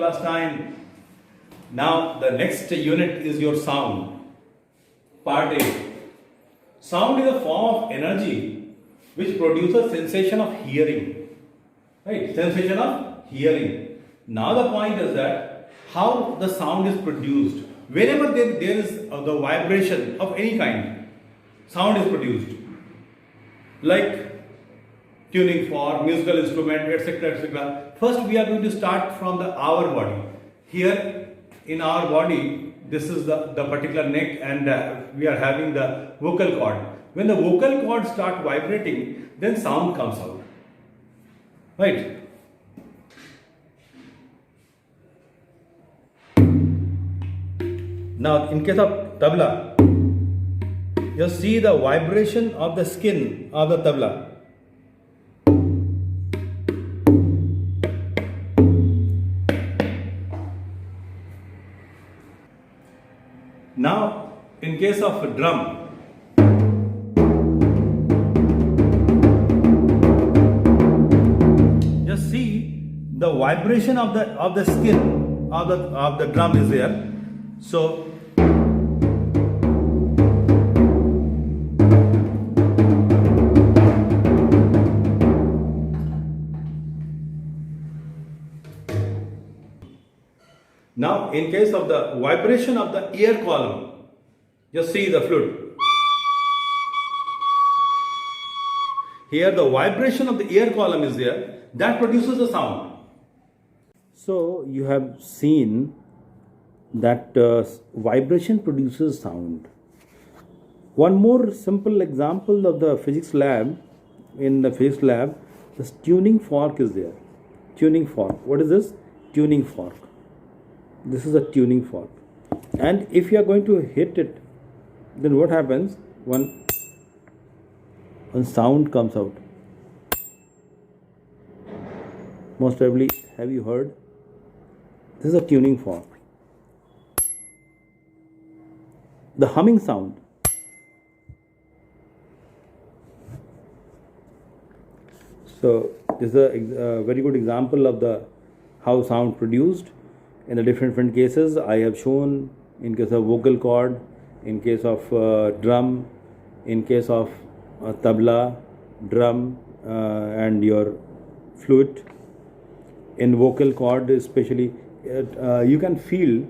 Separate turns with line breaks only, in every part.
class time. Now the next unit is your sound. Part A. Sound is a form of energy which produces sensation of hearing. Right? Sensation of hearing. Now the point is that how the sound is produced. Whenever there is the vibration of any kind, sound is produced. Like tuning fork, musical instrument, etc. etc. First we are going to start from our body. Here in our body, this is the particular neck, and we are having the vocal cord. When the vocal cord start vibrating, then sound comes out. Right? Now in case of tabla, you see the vibration of the skin of the tabla. Now, in case of a drum, just see the vibration of the skin of the drum is there. So now, in case of the vibration of the ear column, just see the flute. Here the vibration of the ear column is there, that produces the sound. So you have seen that vibration produces sound. One more simple example of the physics lab, in the physics lab, this tuning fork is there. Tuning fork. What is this? Tuning fork. This is a tuning fork, and if you are going to hit it, then what happens? One sound comes out. Most probably, have you heard? This is a tuning fork. The humming sound. So this is a very good example of the how sound produced. In the different cases, I have shown in case of vocal cord, in case of drum, in case of tabla, drum, and your flute. In vocal cord especially, you can feel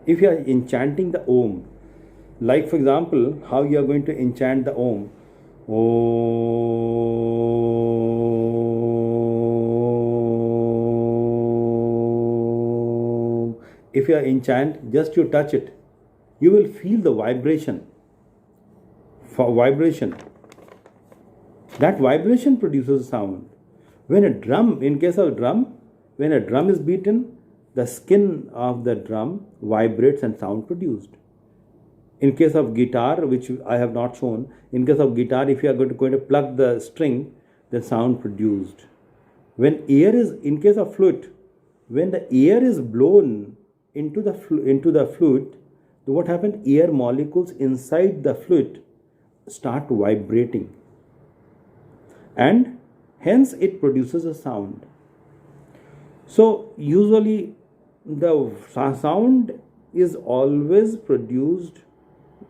if you are enchanting the Om. Like for example, how you are going to enchant the Om. If you are enchant, just you touch it, you will feel the vibration. That vibration produces sound. When a drum, in case of drum, when a drum is beaten, the skin of the drum vibrates and sound produced. In case of guitar, which I have not shown, in case of guitar, if you are going to pluck the string, the sound produced. When air is, in case of flute, when the air is blown into the flute, what happened? Air molecules inside the flute start vibrating, and hence it produces a sound. So usually the sound is always produced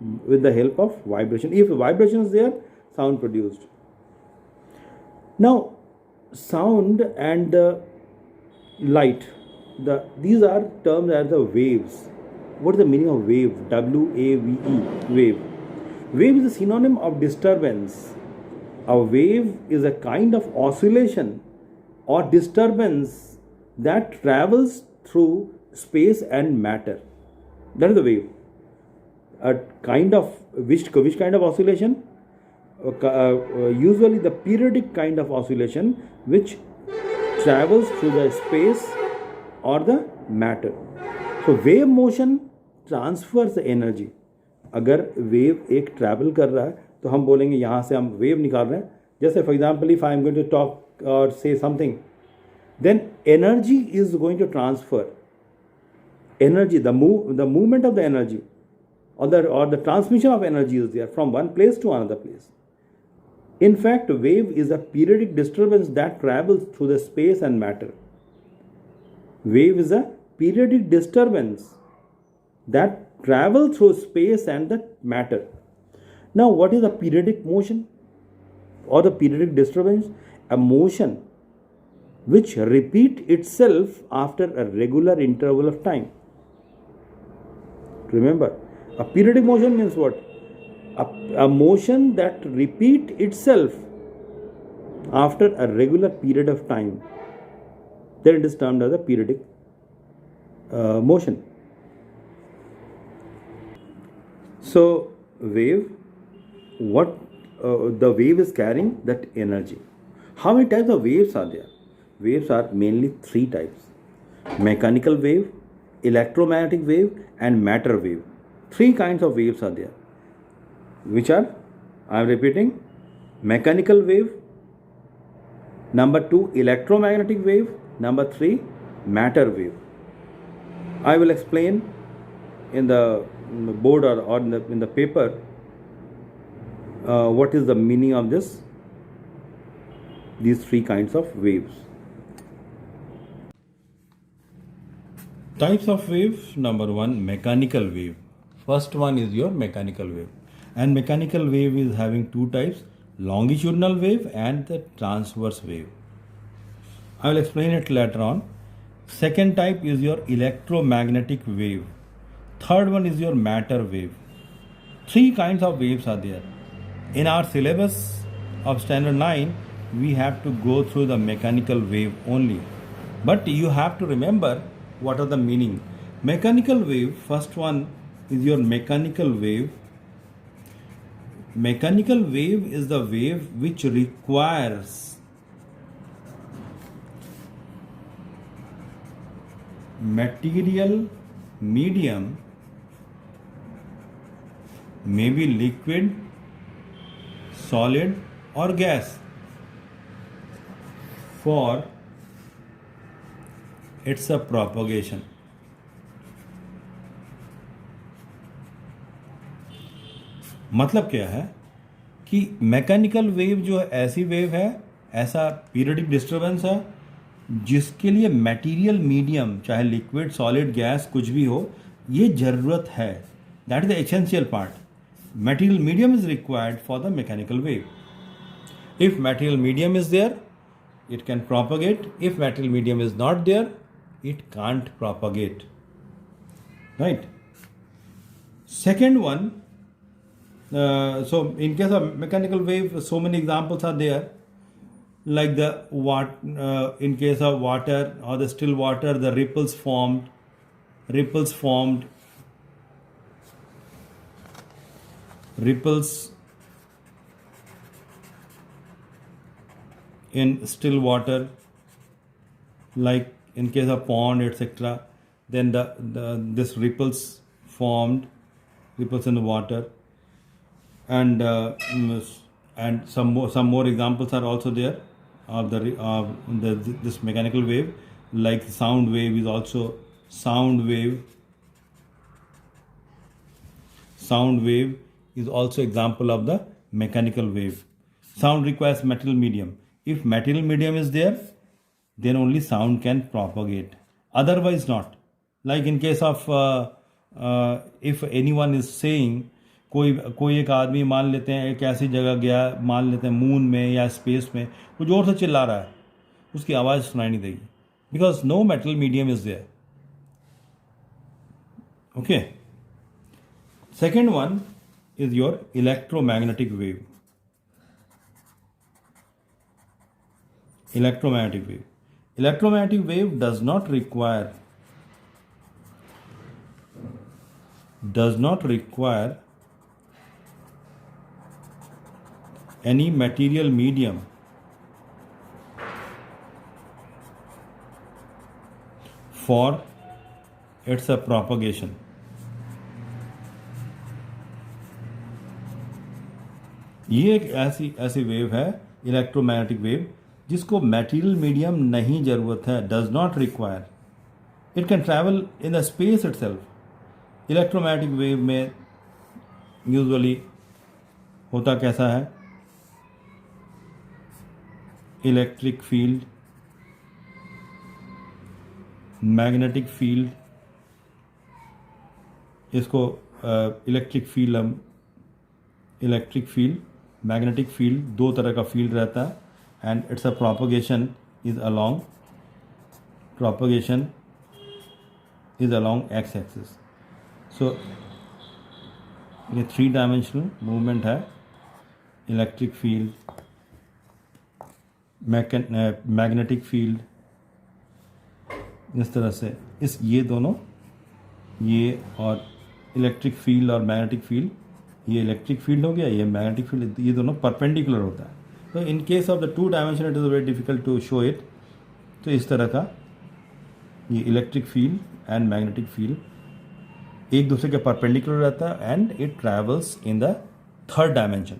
with the help of vibration. If vibration is there, sound produced. Now sound and the light, these are termed as the waves. What is the meaning of wave? W-A-V-E, wave. Wave is a synonym of disturbance. A wave is a kind of oscillation or disturbance that travels through space and matter. That is the wave. A kind of, which kind of oscillation? Usually the periodic kind of oscillation which travels through the space or the matter. So wave motion transfers the energy. अगर wave एक travel कर रहा है तो हम बोलेंगे यहाँ से हम वेव निकाल रहे हैं. जैसे for example if I am going to talk or say something, then energy is going to transfer. Energy, the movement of the energy or the transmission of energy is there from one place to another place. In fact, wave is a periodic disturbance that travels through the space and matter. Wave is a periodic disturbance that travel through space and the matter. Now, what is a periodic motion or the periodic disturbance? A motion which repeat itself after a regular interval of time. Remember, a periodic motion means what? A motion that repeat itself after a regular period of time. Then it is termed as a periodic motion. So, wave, what the wave is carrying, that energy. How many types of waves are there? Waves are mainly three types: mechanical wave, electromagnetic wave, and matter wave. Three kinds of waves are there, which are, I am repeating, mechanical wave, number 2 electromagnetic wave, number 3 matter wave. I will explain in the board or in the paper what is the meaning of these three kinds of waves. Types of waves. Number 1, mechanical wave. First one is your mechanical wave, and mechanical wave is having two types: longitudinal wave and the transverse wave. I will explain it later on. Second type is your electromagnetic wave. Third one is your matter wave. Three kinds of waves are there. In our syllabus of standard 9, we have to go through the mechanical wave only. But you have to remember what are the meaning. Mechanical wave, first one is your mechanical wave. Mechanical wave is the wave which requires material medium, maybe liquid, solid or gas, for its a propagation. मतलब क्या है कि mechanical wave जो है ऐसी wave है, ऐसा periodic disturbance है जिसके लिए मटेरियल मीडियम, चाहे लिक्विड, सॉलिड, गैस कुछ भी हो, ये जरूरत है. That is the essential part. Material medium is required for the mechanical wave. If material medium is there, it can propagate. If material medium is not there, it can't propagate. Right? Second one, so in case of mechanical wave, so many examples are there, like in case of water or the still water, the ripples formed in still water, like in case of pond, etc. Then this ripples formed, ripples in the water, and some more examples are also there of this mechanical wave. Like sound wave is also sound wave is also example of the mechanical wave. Sound requires material medium. If material medium is there, then only sound can propagate. Otherwise not. Like in case of if anyone is saying, कोई एक आदमी मान लेते हैं एक ऐसी जगह गया, मान लेते हैं मून में या स्पेस में, वो जोर से चिल्ला रहा है, उसकी आवाज़ सुनाई नहीं देगी, because no metal medium is there. Okay. Second one is your electromagnetic wave. Electromagnetic wave does not require any material medium for its a propagation. ये एक ऐसी वेव है, इलेक्ट्रोमैग्नेटिक वेव, जिसको मटेरियल मीडियम नहीं ज़रूरत है, does not require. It can travel in the space itself. Electromagnetic wave में usually होता कैसा है, इलेक्ट्रिक फील्ड
मैग्नेटिक फील्ड, इसको इलेक्ट्रिक फील्ड, हम इलेक्ट्रिक फील्ड, मैग्नेटिक फील्ड, दो तरह का फील्ड रहता है and it's a propagation is along X axis. So ये 3 डायमेंशनल मूवमेंट है. इलेक्ट्रिक फील्ड, मैग्नेटिक फील्ड, इस तरह से ये दोनों, ये और इलेक्ट्रिक फील्ड और मैग्नेटिक फील्ड, ये इलेक्ट्रिक फील्ड हो गया, ये मैग्नेटिक फील्ड, ये दोनों परपेंडिकुलर होता है. तो in case of the 2 dimension it is very difficult to show it. तो इस तरह का ये electric field and magnetic field एक दूसरे के परपेंडिकुलर रहता है and it travels in the 3rd dimension.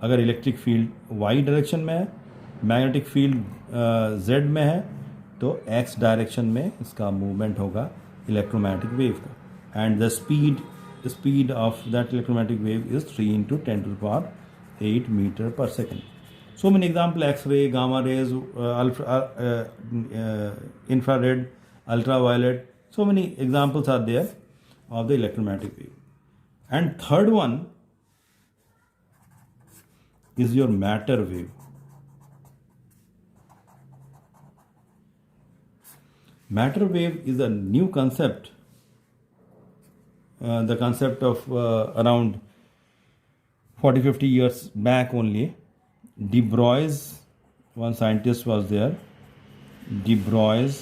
अगर इलेक्ट्रिक फील्ड वाई डायरेक्शन में है, मैग्नेटिक फील्ड जेड में है, तो एक्स डायरेक्शन में इसका मूवमेंट होगा इलेक्ट्रोमैग्नेटिक वेव का. And the speed of that electromagnetic wave is 3 × 10⁸ metre per second. So many examples: X-ray, gamma rays, infrared, ultraviolet. So many examples are there of the electromagnetic wave. And third one is your matter wave. Matter wave is a new concept. The concept of around 40-50 years back only. De Broglie, one scientist was there. De Broglie,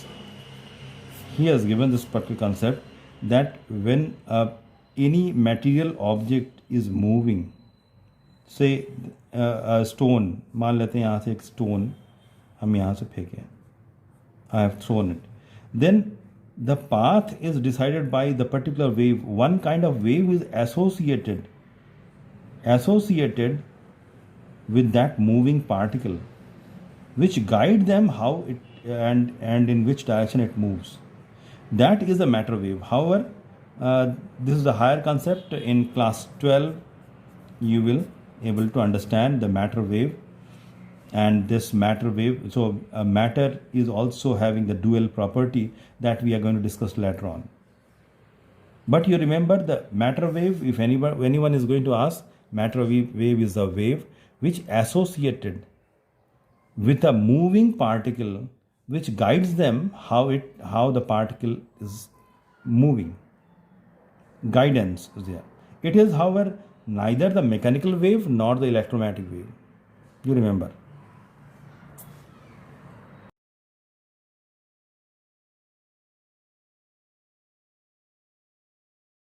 he has given this particular concept that when any material object is moving, say a stone, मान लेते हैं यहाँ से एक stone हम यहाँ से फेंके, I have thrown it, then the path is decided by the particular wave. One kind of wave is associated with that moving particle, which guide them how it and in which direction it moves. That is the matter wave. However, this is a higher concept. In class 12 you will able to understand the matter wave. And this matter wave, so matter is also having the dual property that we are going to discuss later on. But you remember the matter wave, if anyone is going to ask, matter wave is a wave which associated with a moving particle, which guides them how the particle is moving. Guidance is there. It is, however, neither the mechanical wave nor the electromagnetic wave. You remember.